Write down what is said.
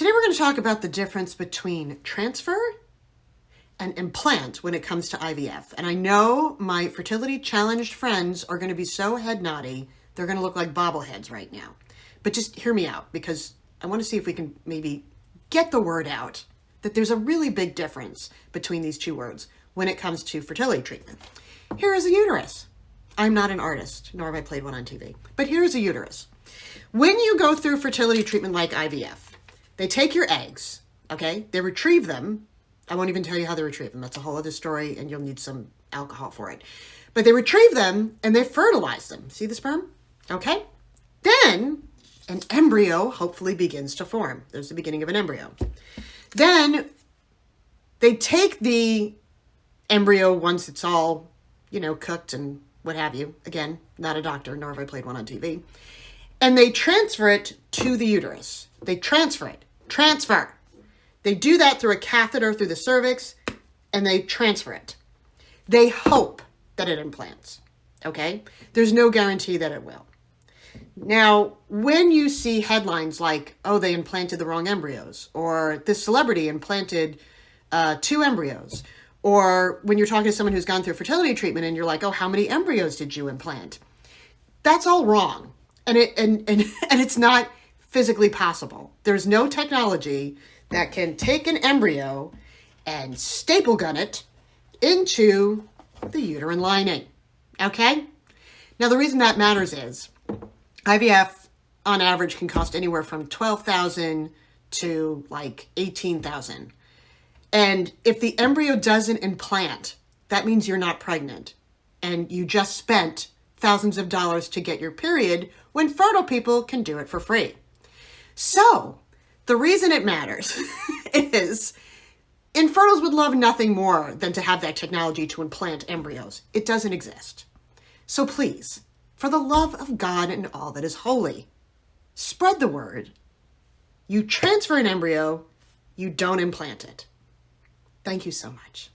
Today we're going to talk about the difference between transfer and implant when it comes to IVF. And I know my fertility challenged friends are going to be so head naughty, they're going to look like bobbleheads right now. But just hear me out, because I want to see if we can maybe get the word out that there's a really big difference between these two words when it comes to fertility treatment. Here is a uterus. I'm not an artist, nor have I played one on TV, but here's a uterus. When you go through fertility treatment like IVF, they take your eggs, okay? They retrieve them. I won't even tell you how they retrieve them. That's a whole other story, and you'll need some alcohol for it. But they retrieve them, and they fertilize them. See the sperm? Okay? Then an embryo hopefully begins to form. There's the beginning of an embryo. Then they take the embryo once it's all, cooked and what have you. Again, not a doctor, nor have I played one on TV. And they transfer it to the uterus. They transfer it. Transfer. They do that through a catheter through the cervix, and they transfer it. They hope that it implants, okay? There's no guarantee that it will. Now, when you see headlines like, oh, they implanted the wrong embryos, or this celebrity implanted 2 embryos, or when you're talking to someone who's gone through fertility treatment and you're like, oh, how many embryos did you implant? That's all wrong. And it's not physically possible. There's no technology that can take an embryo and staple gun it into the uterine lining. Okay? Now, the reason that matters is IVF on average can cost anywhere from $12,000 to like $18,000. And if the embryo doesn't implant, that means you're not pregnant. And you just spent thousands of dollars to get your period when fertile people can do it for free. So the reason it matters is infertiles would love nothing more than to have that technology to implant embryos. It doesn't exist. So please, for the love of God and all that is holy, spread the word. You transfer an embryo, you don't implant it. Thank you so much.